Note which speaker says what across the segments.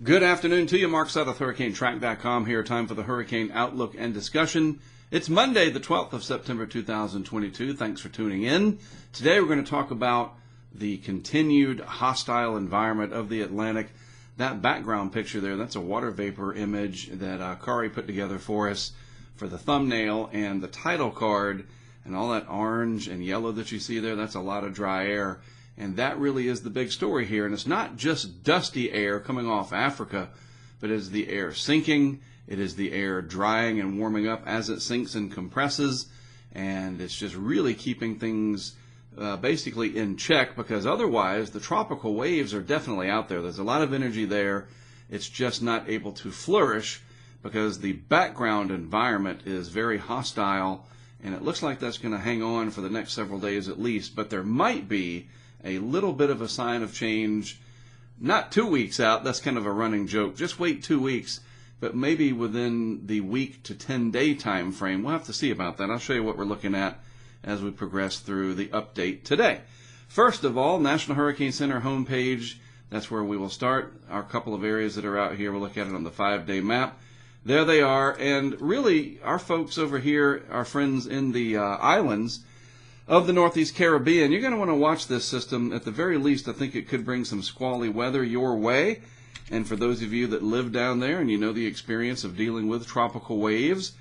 Speaker 1: Good afternoon to you. Mark Seth with HurricaneTrack.com here. Time for the Hurricane Outlook and Discussion. It's Monday, the 12th of September, 2022. Thanks for tuning in. Today we're going to talk about the continued hostile environment of the Atlantic. That background picture there, that's a water vapor image that Kari put together for us for the thumbnail, and the title card and all that orange and yellow that you see there, that's a lot of dry air. And that really is the big story here. And it's not just dusty air coming off Africa, but it is the air sinking. It is the air drying and warming up as it sinks and compresses. And it's just really keeping things basically in check, because otherwise the tropical waves are definitely out there. There's a lot of energy there. It's just not able to flourish because the background environment is very hostile. And it looks like that's going to hang on for the next several days at least. But there might be a little bit of a sign of change, not 2 weeks out. That's kind of a running joke. Just wait 2 weeks, but maybe within the week to 10-day time frame. We'll have to see about that. I'll show you what we're looking at as we progress through the update today. First of all, National Hurricane Center homepage. That's where we will start. Our couple of areas that are out here, we'll look at it on the 5-day map. There they are. And really, our folks over here, our friends in the islands of the Northeast Caribbean, you're going to want to watch this system. At the very least, I think it could bring some squally weather your way. And for those of you that live down there and you know the experience of dealing with tropical waves,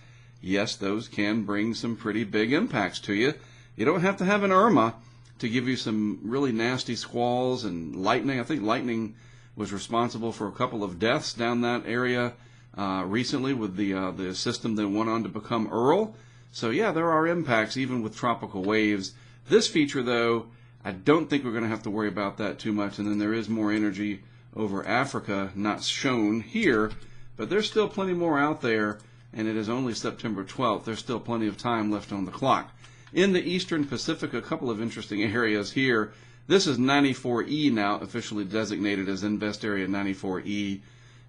Speaker 1: yes, those can bring some pretty big impacts to you. You don't have to have an Irma to give you some really nasty squalls and lightning. I think lightning was responsible for a couple of deaths down that area recently with the system that went on to become Earl. So yeah, there are impacts even with tropical waves. This feature, though, I don't think we're going to have to worry about that too much. And then there is more energy over Africa, not shown here, but there's still plenty more out there, and it is only September 12th. There's still plenty of time left on the clock. In the Eastern Pacific, a couple of interesting areas here. This is 94E now, officially designated as Invest Area 94E.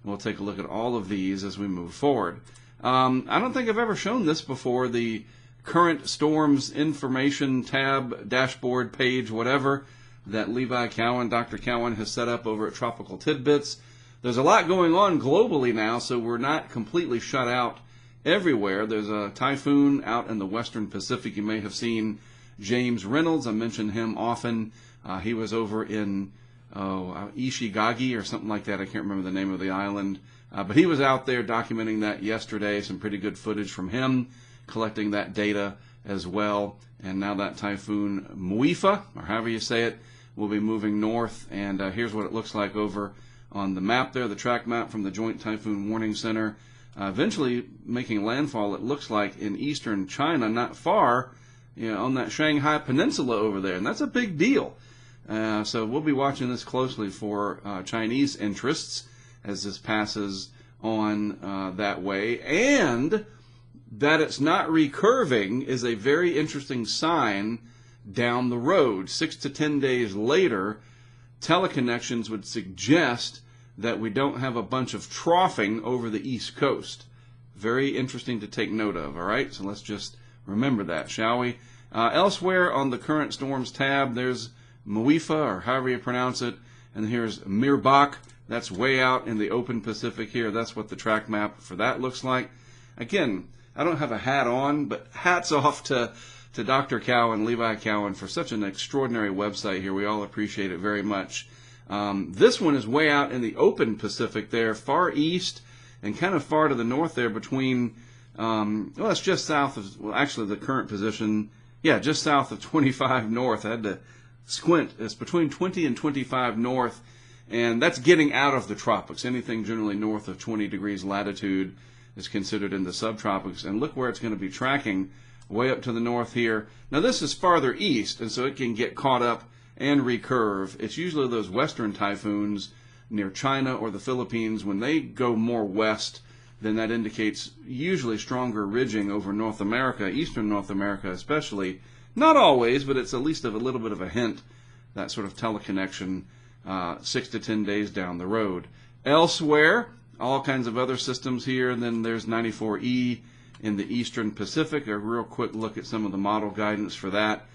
Speaker 1: We'll take a look at all of these as we move forward. I don't think I've ever shown this before, the current storms information tab, dashboard page, whatever, that Levi Cowan, Dr. Cowan, has set up over at Tropical Tidbits. There's a lot going on globally now, so we're not completely shut out everywhere. There's a typhoon out in the Western Pacific. You may have seen James Reynolds. I mention him often. He was over in Ishigaki or something like that. I can't remember the name of the island. But he was out there documenting that yesterday. Some pretty good footage from him, collecting that data as well. And now that typhoon Muifa, or however you say it, will be moving north. And here's what it looks like over on the map there, the track map from the Joint Typhoon Warning Center. Eventually making landfall, it looks like, in eastern China, not far, on that Shanghai Peninsula over there. And that's a big deal. So we'll be watching this closely for Chinese interests as this passes on that way. And that it's not recurving is a very interesting sign down the road. 6 to 10 days later, teleconnections would suggest that we don't have a bunch of troughing over the East Coast. Very interesting to take note of, all right? So let's just remember that, shall we? Elsewhere on the current storms tab, there's Muifa, or however you pronounce it, and here's Mirbach. That's way out in the open Pacific here. That's what the track map for that looks like. Again, I don't have a hat on, but hats off to Dr. Cowan, Levi Cowan, for such an extraordinary website here. We all appreciate it very much. This one is way out in the open Pacific there, far east and kind of far to the north there between, well, it's just south of, well, actually the current position, yeah, just south of 25 north. I had to squint. It's between 20 and 25 north. And that's getting out of the tropics. Anything generally north of 20 degrees latitude is considered in the subtropics. And look where it's going to be tracking, way up to the north here. Now this is farther east, and so it can get caught up and recurve. It's usually those western typhoons near China or the Philippines. When they go more west, then that indicates usually stronger ridging over North America, eastern North America especially. Not always, but it's at least a little bit of a hint, that sort of teleconnection 6 to 10 days down the road. Elsewhere, all kinds of other systems here, and then there's 94E in the Eastern Pacific. A real quick look at some of the model guidance for that.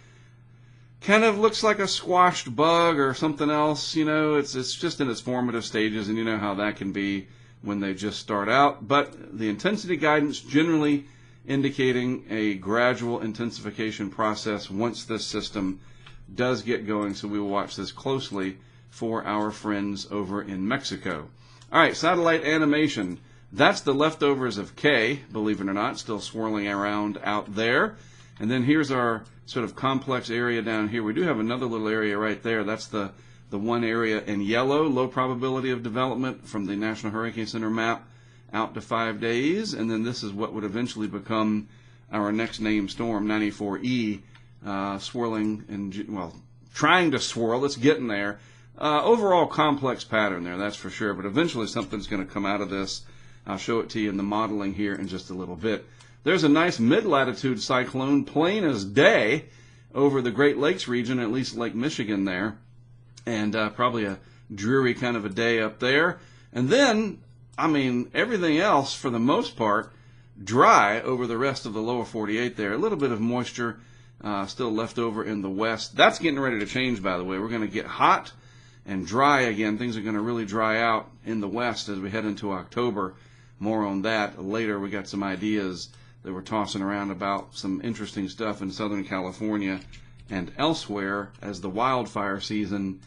Speaker 1: kind of looks like a squashed bug or something else. You know, it's just in its formative stages, and you know how that can be when they just start out. But the intensity guidance generally indicating a gradual intensification process once this system does get going. So we will watch this closely for our friends over in Mexico. All right, satellite animation. That's the leftovers of K, believe it or not, still swirling around out there. And then here's our sort of complex area down here. We do have another little area right there. That's the one area in yellow, low probability of development from the National Hurricane Center map out to 5 days. And then this is what would eventually become our next named storm, 94E, swirling and, well, trying to swirl. It's getting there. Overall complex pattern there, that's for sure. But eventually something's going to come out of this. I'll show it to you in the modeling here in just a little bit. There's a nice mid-latitude cyclone, plain as day, over the Great Lakes region, at least Lake Michigan there. And probably a dreary kind of a day up there. And then, I mean, everything else, for the most part, dry over the rest of the lower 48 there. A little bit of moisture still left over in the west. That's getting ready to change, by the way. We're going to get hot and dry again. Things are going to really dry out in the west as we head into October. More on that later. We got some ideas that we're tossing around about some interesting stuff in Southern California and elsewhere as the wildfire season,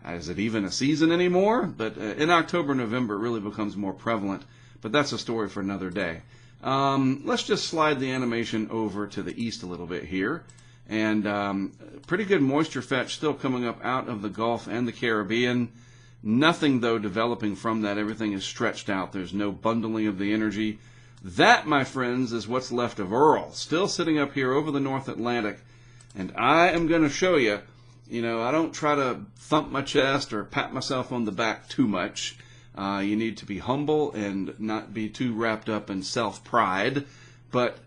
Speaker 1: is it even a season anymore? But in October, November, it really becomes more prevalent. But that's a story for another day. Let's just slide the animation over to the east a little bit here. And pretty good moisture fetch still coming up out of the Gulf and the Caribbean. Nothing, though, developing from that. Everything is stretched out. There's no bundling of the energy. That, my friends, is what's left of Earl, still sitting up here over the North Atlantic. And I am going to show you, you know, I don't try to thump my chest or pat myself on the back too much. You need to be humble and not be too wrapped up in self-pride. But,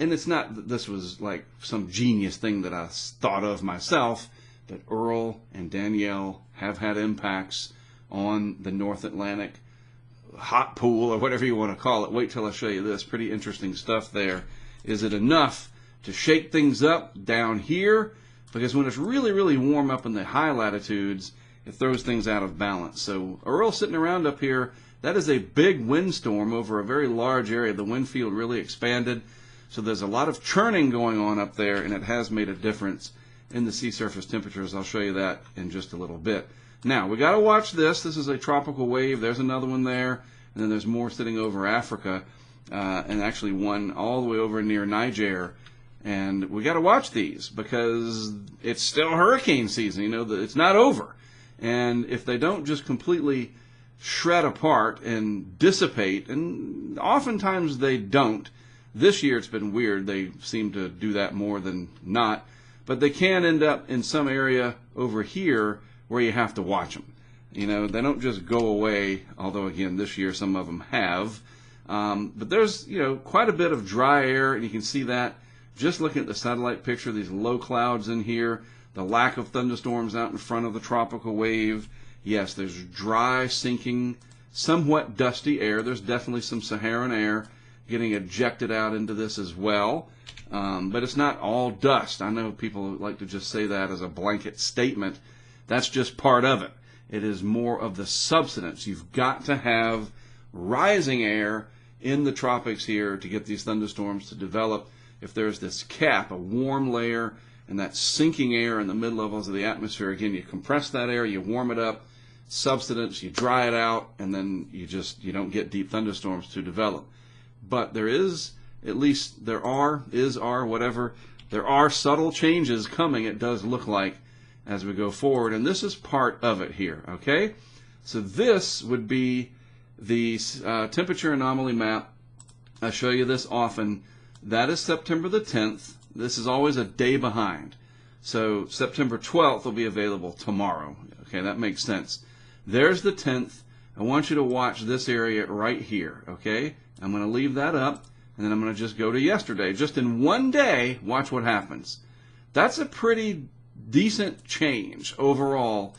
Speaker 1: and it's not that this was like some genius thing that I thought of myself, but Earl and Danielle have had impacts on the North Atlantic hot pool, or whatever you want to call it. Wait till I show you this. Pretty interesting stuff there. Is it enough to shake things up down here? Because when it's really, really warm up in the high latitudes, it throws things out of balance. So Earl sitting around up here, that is a big windstorm over a very large area. The wind field really expanded. So there's a lot of churning going on up there, and it has made a difference in the sea surface temperatures. I'll show you that in just a little bit. Now, we got to watch this. This is a tropical wave. There's another one there. And then there's more sitting over Africa, and actually one all the way over near Niger. And we got to watch these because it's still hurricane season. You know, it's not over. And if they don't just completely shred apart and dissipate, and oftentimes they don't. This year it's been weird. They seem to do that more than not. But they can end up in some area over here where you have to watch them. You know, they don't just go away, although, again, this year some of them have. But there's, you know, quite a bit of dry air, and you can see that just looking at the satellite picture, these low clouds in here, the lack of thunderstorms out in front of the tropical wave. Yes, there's dry, sinking, somewhat dusty air. There's definitely some Saharan air getting ejected out into this as well. But it's not all dust. I know people like to just say that as a blanket statement. That's just part of it. It is more of the substance. You've got to have rising air in the tropics here to get these thunderstorms to develop. If there's this cap, a warm layer, and that sinking air in the mid-levels of the atmosphere, again, you compress that air, you warm it up, substance, you dry it out, and then you don't get deep thunderstorms to develop. But there is, at least there are subtle changes coming, it does look like, as we go forward, and this is part of it here, okay? So this would be the temperature anomaly map. I show you this often. That is September the 10th. This is always a day behind. So September 12th will be available tomorrow. Okay, that makes sense. There's the 10th. I want you to watch this area right here, okay? I'm going to leave that up, and then I'm going to just go to yesterday. Just in one day, watch what happens. That's a pretty decent change overall.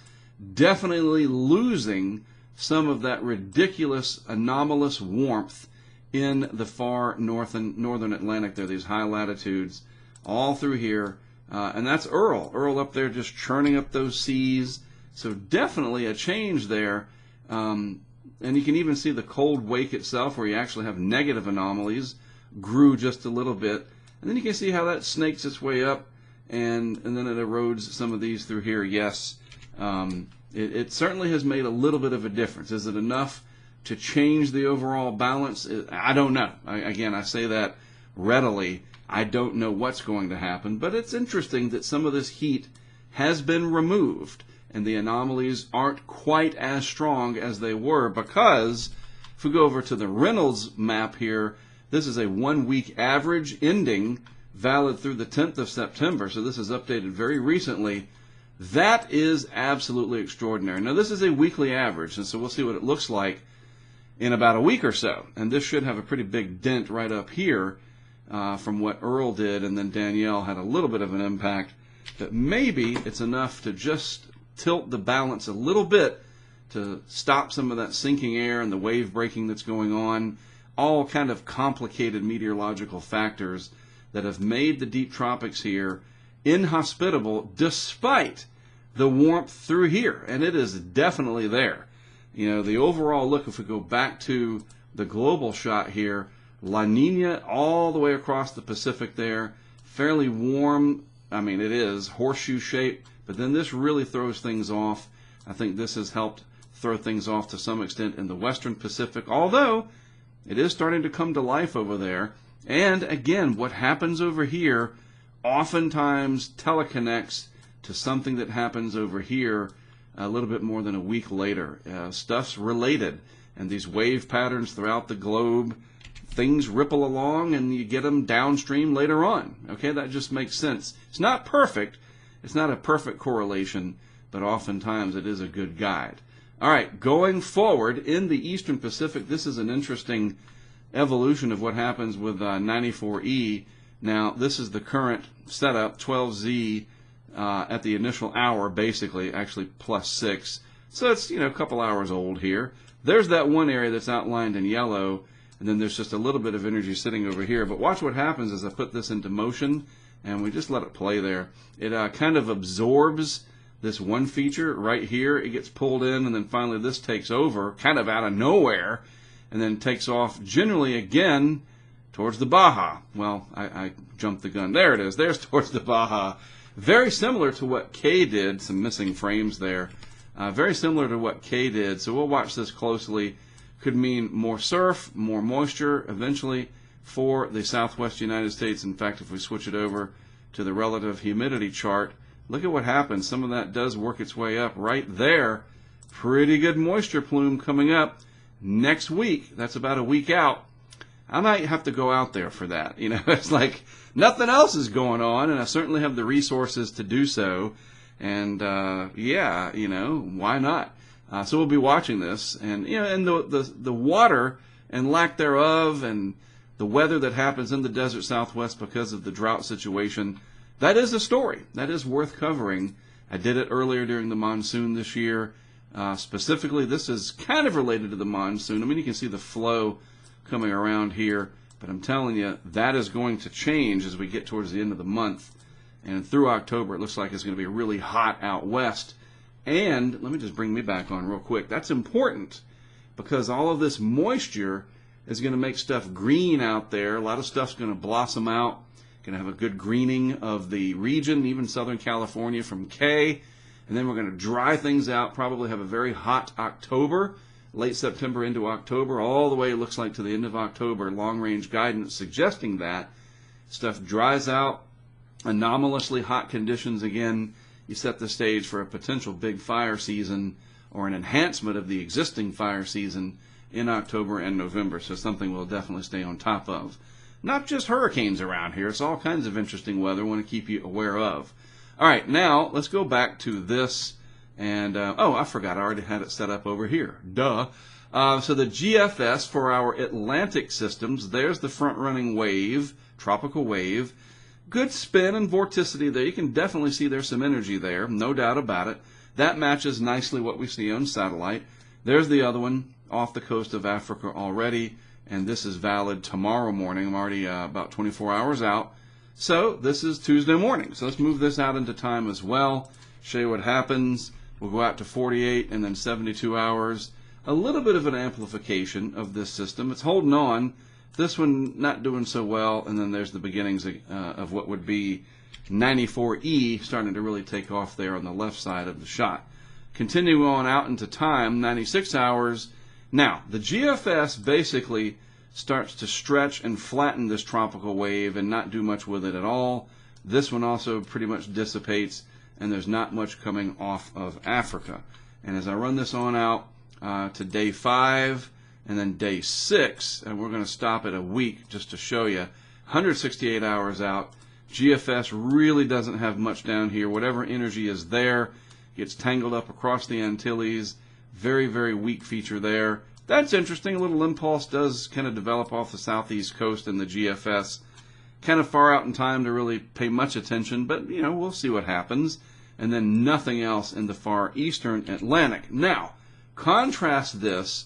Speaker 1: Definitely losing some of that ridiculous, anomalous warmth in the far northern Atlantic. There are these high latitudes all through here. And that's Earl. Earl up there just churning up those seas. So definitely a change there. And you can even see the cold wake itself, where you actually have negative anomalies, grew just a little bit. And then you can see how that snakes its way up, and then it erodes some of these through here. Yes, it certainly has made a little bit of a difference. Is it enough to change the overall balance? I don't know. Again, I say that readily. I don't know what's going to happen, but it's interesting that some of this heat has been removed, and the anomalies aren't quite as strong as they were, because if we go over to the Reynolds map here, this is a 1 week average ending valid through the 10th of September. So this is updated very recently. That is absolutely extraordinary. Now this is a weekly average, and so we'll see what it looks like in about a week or so. And this should have a pretty big dent right up here from what Earl did, and then Danielle had a little bit of an impact. But maybe it's enough to just tilt the balance a little bit to stop some of that sinking air and the wave breaking that's going on. All kind of complicated meteorological factors that have made the deep tropics here inhospitable despite the warmth through here. And it is definitely there. You know, the overall look, if we go back to the global shot here, La Nina all the way across the Pacific there, fairly warm. I mean, it is horseshoe shape, but then this really throws things off. I think this has helped throw things off to some extent in the Western Pacific, although it is starting to come to life over there. And again, what happens over here oftentimes teleconnects to something that happens over here a little bit more than a week later. Stuff's related, and these wave patterns throughout the globe, things ripple along and you get them downstream later on. Okay, that just makes sense. It's not perfect. It's not a perfect correlation, but oftentimes it is a good guide. All right, going forward in the Eastern Pacific, this is an interesting evolution of what happens with 94E. Now, this is the current setup, 12Z at the initial hour, basically, actually +6. So it's, a couple hours old here. There's that one area that's outlined in yellow, and then there's just a little bit of energy sitting over here. But watch what happens as I put this into motion, and we just let it play there. It kind of absorbs this one feature right here. It gets pulled in, and then finally this takes over, kind of out of nowhere, and then takes off generally again towards the Baja. Well, I jumped the gun. There it is. There's towards the Baja. Very similar to what K did. Some missing frames there. Very similar to what K did. So we'll watch this closely. Could mean more surf, more moisture eventually for the southwest United States. In fact, if we switch it over to the relative humidity chart, look at what happens. Some of that does work its way up right there. Pretty good moisture plume coming up next week. That's about a week out. I might have to go out there for that. It's like nothing else is going on, and I certainly have the resources to do so. And yeah, why not? So we'll be watching this, and and the water and lack thereof, and the weather that happens in the desert Southwest because of the drought situation. That is a story that is worth covering. I did it earlier during the monsoon this year. Specifically, this is kind of related to the monsoon. I mean, you can see the flow coming around here, but I'm telling you, that is going to change as we get towards the end of the month. And through October, it looks like it's going to be really hot out west. And let me just bring me back on real quick. That's important because all of this moisture is going to make stuff green out there. A lot of stuff's going to blossom out. Going to have a good greening of the region, even Southern California from K. And then we're going to dry things out, probably have a very hot October, late September into October, all the way, it looks like, to the end of October. Long-range guidance suggesting that. Stuff dries out, anomalously hot conditions again. You set the stage for a potential big fire season or an enhancement of the existing fire season in October and November. So something we'll definitely stay on top of. Not just hurricanes around here. It's all kinds of interesting weather I want to keep you aware of. All right, now let's go back to this. And, I forgot. I already had it set up over here. Duh. So the GFS for our Atlantic systems, there's the front-running wave, tropical wave. Good spin and vorticity there. You can definitely see there's some energy there, no doubt about it. That matches nicely what we see on satellite. There's the other one off the coast of Africa already, and this is valid tomorrow morning. I'm already about 24 hours out. So this is Tuesday morning. So let's move this out into time as well. Show you what happens. We'll go out to 48 and then 72 hours. A little bit of an amplification of this system. It's holding on. This one not doing so well. And then there's the beginnings of what would be 94E starting to really take off there on the left side of the shot. Continuing on out into time, 96 hours. Now, the GFS basically starts to stretch and flatten this tropical wave and not do much with it at all. This one also pretty much dissipates, and there's not much coming off of Africa. And as I run this on out to day 5 and then day 6, and we're going to stop at a week just to show you, 168 hours out, GFS really doesn't have much down here. Whatever energy is there gets tangled up across the Antilles. Very, very weak feature there. That's interesting. A little impulse does kind of develop off the southeast coast in the GFS. Kind of far out in time to really pay much attention, but, you know, we'll see what happens. And then nothing else in the far eastern Atlantic. Now, contrast this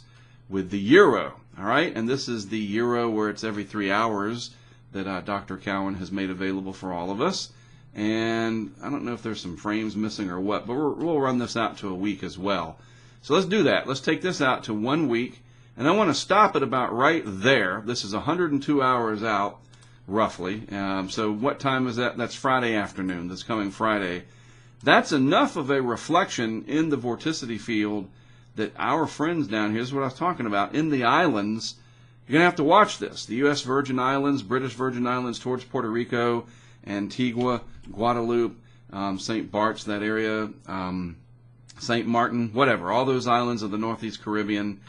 Speaker 1: with the Euro, all right? And this is the Euro where it's every 3 hours that Dr. Cowan has made available for all of us. And I don't know if there's some frames missing or what, but we'll run this out to a week as well. So let's do that. Let's take this out to 1 week. And I want to stop it about right there. This is 102 hours out, roughly. So what time is that? That's Friday afternoon, this coming Friday. That's enough of a reflection in the vorticity field that our friends down here, this is what I was talking about, in the islands, you're going to have to watch this. The U.S. Virgin Islands, British Virgin Islands towards Puerto Rico, Antigua, Guadeloupe, St. Bart's, that area, St. Martin, whatever, all those islands of the Northeast Caribbean.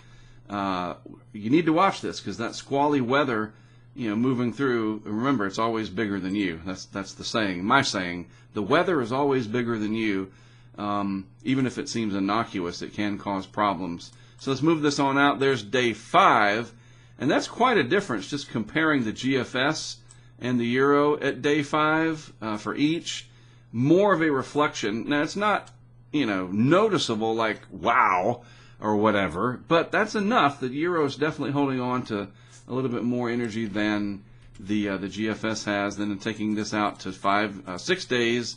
Speaker 1: You need to watch this because that squally weather, you know, moving through, remember, it's always bigger than you. That's the saying, my saying. The weather is always bigger than you. Even if it seems innocuous, it can cause problems. So let's move this on out. There's day 5, and that's quite a difference just comparing the GFS and the Euro at day 5 for each. More of a reflection. Now, it's not, you know, noticeable like wow or whatever, but that's enough that Euro is definitely holding on to a little bit more energy than the GFS has. Then taking this out to 6 days,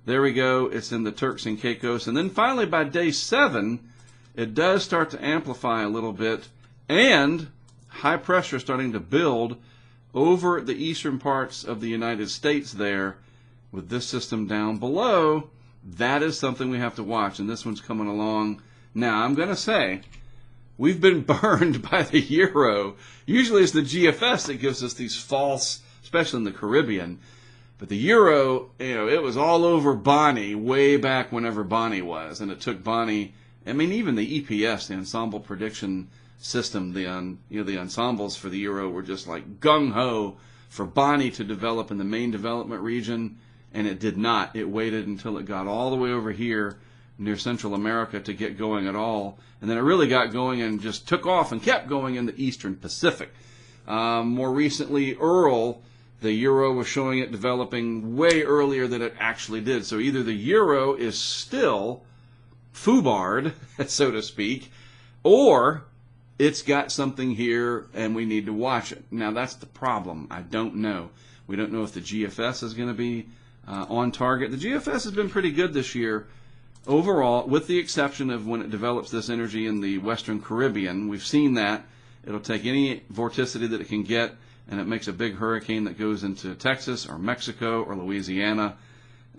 Speaker 1: there we go. It's in the Turks and Caicos, and then finally by day 7, it does start to amplify a little bit, and high pressure starting to build over the eastern parts of the United States there with this system down below. That is something we have to watch, and this one's coming along. Now, I'm going to say, we've been burned by the Euro. Usually it's the GFS that gives us these false, especially in the Caribbean. But the Euro, you know, it was all over Bonnie way back whenever Bonnie was, and it took Bonnie, I mean, even the EPS, the Ensemble Prediction System, the ensembles for the Euro were just like gung-ho for Bonnie to develop in the main development region. And it did not. It waited until it got all the way over here near Central America to get going at all. And then it really got going and just took off and kept going in the Eastern Pacific. More recently, Earl, the Euro was showing it developing way earlier than it actually did. So either the Euro is still foobarred, so to speak, or it's got something here and we need to watch it. Now, that's the problem. I don't know. We don't know if the GFS is going to be on target. The GFS has been pretty good this year overall, with the exception of when it develops this energy in the Western Caribbean. We've seen that. It'll take any vorticity that it can get, and it makes a big hurricane that goes into Texas or Mexico or Louisiana.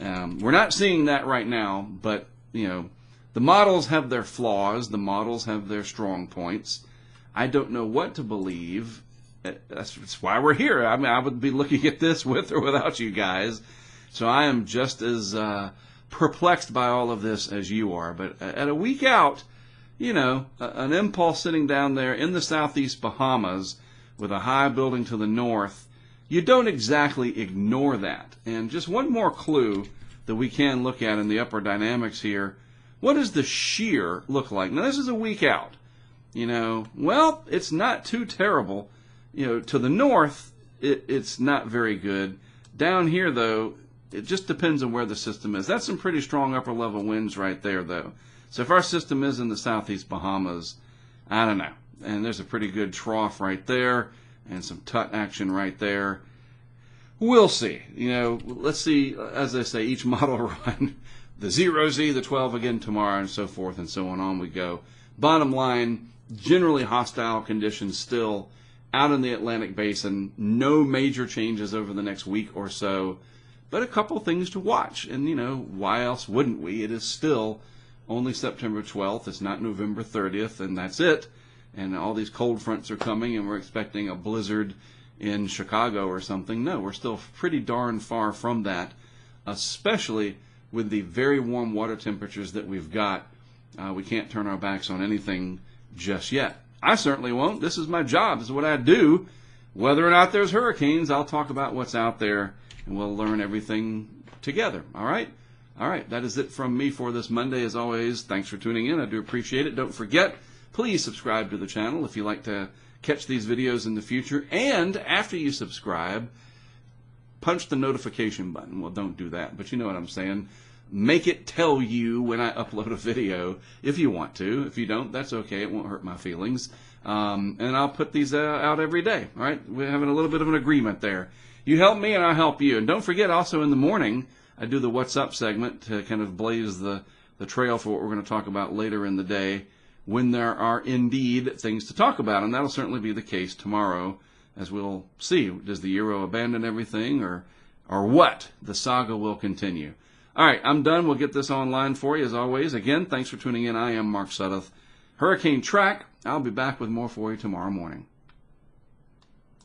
Speaker 1: We're not seeing that right now, but, you know, the models have their flaws. The models have their strong points. I don't know what to believe. That's why we're here. I mean, I would be looking at this with or without you guys. So I am just as perplexed by all of this as you are. But at a week out, you know, an impulse sitting down there in the southeast Bahamas with a high building to the north, you don't exactly ignore that. And just one more clue that we can look at in the upper dynamics here. What does the shear look like? Now, this is a week out. You know, well, it's not too terrible. You know, to the north, it's not very good. Down here, though, it just depends on where the system is. That's some pretty strong upper level winds right there, though. So if our system is in the southeast Bahamas, I don't know. And there's a pretty good trough right there and some tut action right there. We'll see. You know, let's see, as they say, each model run, the 0Z, the 12 again tomorrow, and so forth and so on we go. Bottom line, generally hostile conditions still out in the Atlantic Basin. No major changes over the next week or so, but a couple things to watch. And, you know, why else wouldn't we? It is still only September 12th. It's not November 30th, and that's it. And all these cold fronts are coming, and we're expecting a blizzard in Chicago or something. No, we're still pretty darn far from that, especially with the very warm water temperatures that we've got. We can't turn our backs on anything just yet. I certainly won't. This is my job. This is what I do. Whether or not there's hurricanes, I'll talk about what's out there, and we'll learn everything together. All right? All right. That is it from me for this Monday. As always, thanks for tuning in. I do appreciate it. Don't forget, please subscribe to the channel if you like to catch these videos in the future. And after you subscribe, punch the notification button. Well, don't do that, but you know what I'm saying. Make it tell you when I upload a video if you want to. If you don't, that's okay. It won't hurt my feelings. And I'll put these out every day. All right? We're having a little bit of an agreement there. You help me and I'll help you. And don't forget, also in the morning, I do the What's Up segment to kind of blaze the trail for what we're going to talk about later in the day, when there are indeed things to talk about. And that'll certainly be the case tomorrow, as we'll see. Does the Euro abandon everything, or what? The saga will continue. All right, I'm done. We'll get this online for you, as always. Again, thanks for tuning in. I am Mark Sudduth, Hurricane Track. I'll be back with more for you tomorrow morning.